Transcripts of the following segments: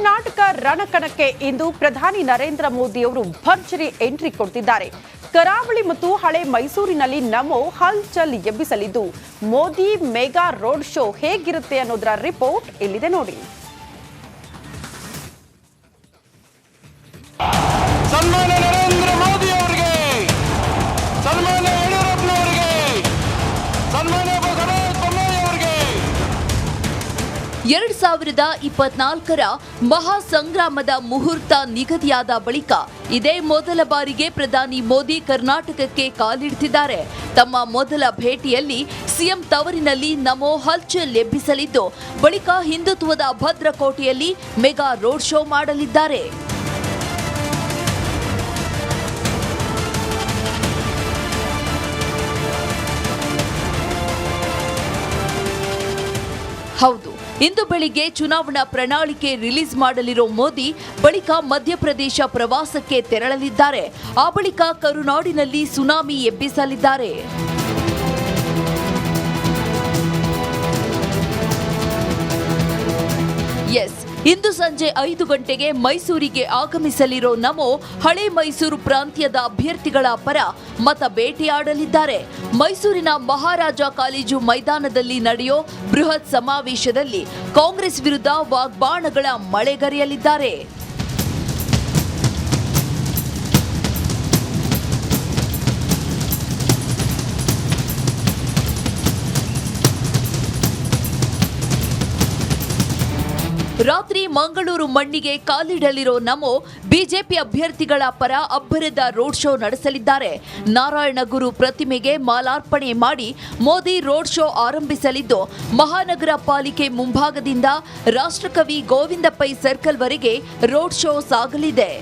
ಕರ್ನಾಟಕ ರಣಕಣಕ್ಕೆ ಇಂದು ಪ್ರಧಾನಿ ನರೇಂದ್ರ ಮೋದಿ ಅವರು ಭರ್ಜರಿ ಎಂಟ್ರಿ ಕೊಡ್ತಿದ್ದಾರೆ. ಕರಾವಳಿ ಮತ್ತು ಹಳೆ ಮೈಸೂರಿನಲ್ಲಿ ನಮೋ ಹಲ್ಚಲ್ ಎಬ್ಬಿಸಲಿದ್ದು ಮೋದಿ ಮೆಗಾ ರೋಡ್ ಶೋ ಹೇಗಿರುತ್ತೆ ಅನ್ನೋದರ ರಿಪೋರ್ಟ್ ಇಲ್ಲಿದೆ ನೋಡಿ. ಸನ್ಮಾನ್ಯ ನರೇಂದ್ರ ಮೋದಿ ಅವರಿಗೆ, ಸನ್ಮಾನ್ಯ ಯಡಿಯೂರಪ್ಪ ಅವರಿಗೆ, ಸನ್ಮಾನ್ಯ ಬಸವರಾಜ ಬೊಮ್ಮಾಯಿ ಅವರಿಗೆ 2024ರ ಮಹಾ ಸಂಗ್ರಾಮದ ಮುಹೂರ್ತ ನಿಗದಿಯಾದ ಬಳಿಕ ಇದೇ ಮೊದಲ ಬಾರಿಗೆ ಪ್ರಧಾನಿ ಮೋದಿ ಕರ್ನಾಟಕಕ್ಕೆ ಕಾಲಿಡ್ತಿದ್ದಾರೆ. ತಮ್ಮ ಮೊದಲ ಭೇಟಿಯಲ್ಲಿ ಸಿಎಂ ತವರಿನಲ್ಲಿ ನಮೋ ಹಲ್ಚಲ್ ಎಬ್ಬಿಸಲಿದ್ದು ಬಳಿಕ ಹಿಂದುತ್ವದ ಭದ್ರಕೋಟೆಯಲ್ಲಿ ಮೆಗಾ ರೋಡ್ ಶೋ ಮಾಡಲಿದ್ದಾರೆ. ಹೌದು, ಇಂದು ಬೆಳಿಗ್ಗೆ ಚುನಾವಣಾ ಪ್ರಣಾಳಿಕೆ ರಿಲೀಸ್ ಮಾಡಲಿರೋ ಮೋದಿ ಬಳಿಕ ಮಧ್ಯಪ್ರದೇಶ ಪ್ರವಾಸಕ್ಕೆ ತೆರಳಲಿದ್ದಾರೆ. ಆ ಬಳಿಕ ಕರುನಾಡಿನಲ್ಲಿ ಸುನಾಮಿ ಎಬ್ಬಿಸಲಿದ್ದಾರೆ. ಎಸ್, ಇಂದು ಸಂಜೆ 5 ಗಂಟೆಗೆ ಮೈಸೂರಿಗೆ ಆಗಮಿಸಲಿರೋ ನಮೋ ಹಳೆ ಮೈಸೂರು ಪ್ರಾಂತ್ಯದ ಅಭ್ಯರ್ಥಿಗಳ ಪರ ಮತ ಬೇಟೆಯಾಡಲಿದ್ದಾರೆ. ಮೈಸೂರಿನ ಮಹಾರಾಜ ಕಾಲೇಜು ಮೈದಾನದಲ್ಲಿ ನಡೆಯೋ ಬೃಹತ್ ಸಮಾವೇಶದಲ್ಲಿ ಕಾಂಗ್ರೆಸ್ ವಿರುದ್ಧ ವಾಗ್ಬಾಣಗಳ ಮಳೆಗರೆಯಲಿದ್ದಾರೆ. ರಾತ್ರಿ ಮಂಗಳೂರು ಮಣ್ಣಿಗೆ ಕಾಲಿಡಲಿರೋ ನಮೋ ಬಿಜೆಪಿ ಅಭ್ಯರ್ಥಿಗಳ ಪರ ಅಬ್ಬರದ ರೋಡ್ ಶೋ ನಡೆಸಲಿದ್ದಾರೆ. ನಾರಾಯಣಗುರು ಪ್ರತಿಮೆಗೆ ಮಾಲಾರ್ಪಣೆ ಮಾಡಿ ಮೋದಿ ರೋಡ್ ಶೋ ಆರಂಭಿಸಲಿದ್ದು ಮಹಾನಗರ ಪಾಲಿಕೆ ಮುಂಭಾಗದಿಂದ ರಾಷ್ಟ್ರಕವಿ ಗೋವಿಂದ ಪೈ ಸರ್ಕಲ್ ವರೆಗೆ ರೋಡ್ ಶೋ ಸಾಗಲಿದೆ.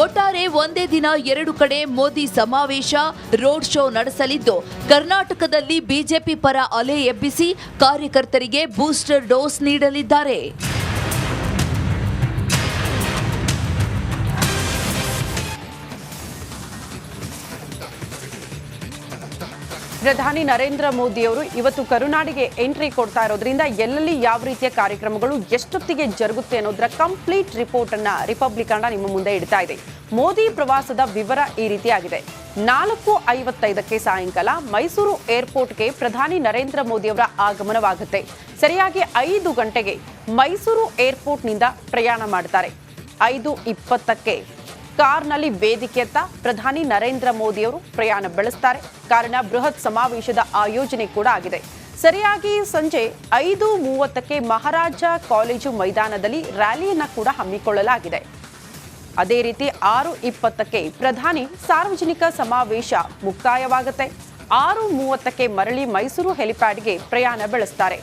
ಒಟ್ಟಾರೆ ಒಂದೇ ದಿನ 2 ಕಡೆ ಮೋದಿ ಸಮಾವೇಶ, ರೋಡ್ ಶೋ ನಡೆಸಲಿದ್ದು ಕರ್ನಾಟಕದಲ್ಲಿ ಬಿಜೆಪಿ ಪರ ಅಲೆ ಎಬ್ಬಿಸಿ ಕಾರ್ಯಕರ್ತರಿಗೆ ಬೂಸ್ಟರ್ ಡೋಸ್ ನೀಡಲಿದ್ದಾರೆ. ಪ್ರಧಾನಿ ನರೇಂದ್ರ ಮೋದಿ ಅವರು ಇವತ್ತು ಕರುನಾಡಿಗೆ ಎಂಟ್ರಿ ಕೊಡ್ತಾ ಇರೋದ್ರಿಂದ ಎಲ್ಲೆಲ್ಲಿ ಯಾವ ರೀತಿಯ ಕಾರ್ಯಕ್ರಮಗಳು ಎಷ್ಟೊತ್ತಿಗೆ ಜರುಗುತ್ತೆ ಅನ್ನೋದರ ಕಂಪ್ಲೀಟ್ ರಿಪೋರ್ಟ್ ಅನ್ನ ರಿಪಬ್ಲಿಕ್ ಕನ್ನಡ ನಿಮ್ಮ ಮುಂದೆ ಇಡ್ತಾ ಇದೆ. ಮೋದಿ ಪ್ರವಾಸದ ವಿವರ ಈ ರೀತಿಯಾಗಿದೆ. 4:55ಕ್ಕೆ ಸಾಯಂಕಾಲ ಮೈಸೂರು ಏರ್ಪೋರ್ಟ್ಗೆ ಪ್ರಧಾನಿ ನರೇಂದ್ರ ಮೋದಿ ಅವರ ಆಗಮನವಾಗುತ್ತೆ. ಸರಿಯಾಗಿ 5 ಗಂಟೆಗೆ ಮೈಸೂರು ಏರ್ಪೋರ್ಟ್ನಿಂದ ಪ್ರಯಾಣ ಮಾಡ್ತಾರೆ. 5:20ಕ್ಕೆ ಕಾರ್ನಲ್ಲಿ ವೇದಿಕೆಯತ್ತ ಪ್ರಧಾನಿ ನರೇಂದ್ರ ಮೋದಿ ಅವರು ಪ್ರಯಾಣ ಬೆಳೆಸ್ತಾರೆ. ಕಾರಣ ಬೃಹತ್ ಸಮಾವೇಶದ ಆಯೋಜನೆ ಕೂಡ ಆಗಿದೆ. ಸರಿಯಾಗಿ ಸಂಜೆ 5:30ಕ್ಕೆ ಮಹಾರಾಜ ಕಾಲೇಜು ಮೈದಾನದಲ್ಲಿ ರ್ಯಾಲಿಯನ್ನ ಕೂಡ ಹಮ್ಮಿಕೊಳ್ಳಲಾಗಿದೆ. ಅದೇ ರೀತಿ 6:20ಕ್ಕೆ ಪ್ರಧಾನಿ ಸಾರ್ವಜನಿಕ ಸಮಾವೇಶ ಮುಕ್ತಾಯವಾಗುತ್ತೆ. 6:30ಕ್ಕೆ ಮರಳಿ ಮೈಸೂರು ಹೆಲಿಪ್ಯಾಡ್ಗೆ ಪ್ರಯಾಣ ಬೆಳೆಸ್ತಾರೆ.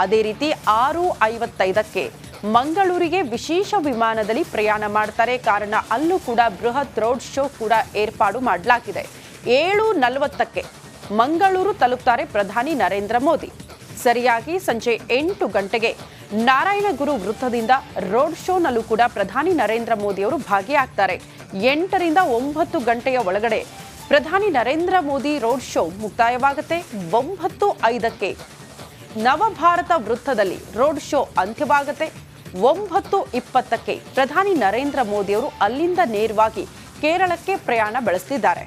ಅದೇ ರೀತಿ 6:55ಕ್ಕೆ ಮಂಗಳೂರಿಗೆ ವಿಶೇಷ ವಿಮಾನದಲ್ಲಿ ಪ್ರಯಾಣ ಮಾಡ್ತಾರೆ. ಕಾರಣ ಅಲ್ಲೂ ಕೂಡ ಬೃಹತ್ ರೋಡ್ ಶೋ ಕೂಡ ಏರ್ಪಾಡು ಮಾಡಲಾಗಿದೆ. 7:40ಕ್ಕೆ ಮಂಗಳೂರು ತಲುಪ್ತಾರೆ ಪ್ರಧಾನಿ ನರೇಂದ್ರ ಮೋದಿ. ಸರಿಯಾಗಿ ಸಂಜೆ 8 ಗಂಟೆಗೆ ನಾರಾಯಣಗುರು ವೃತ್ತದಿಂದ ರೋಡ್ ಶೋನಲ್ಲೂ ಕೂಡ ಪ್ರಧಾನಿ ನರೇಂದ್ರ ಮೋದಿ ಅವರು ಭಾಗಿಯಾಗ್ತಾರೆ. 8ರಿಂದ 9 ಗಂಟೆಯ ಒಳಗಡೆ ಪ್ರಧಾನಿ ನರೇಂದ್ರ ಮೋದಿ ರೋಡ್ ಶೋ ಮುಕ್ತಾಯವಾಗುತ್ತೆ. 9:05ಕ್ಕೆ ನವಭಾರತ ವೃತ್ತದಲ್ಲಿ ರೋಡ್ ಶೋ ಅಂತ್ಯವಾಗುತ್ತೆ. 9:20ಕ್ಕೆ ಪ್ರಧಾನಿ ನರೇಂದ್ರ ಮೋದಿ ಅವರು ಅಲ್ಲಿಂದ ನೇರವಾಗಿ ಕೇರಳಕ್ಕೆ ಪ್ರಯಾಣ ಬೆಳೆಸ್ತಿದ್ದಾರೆ.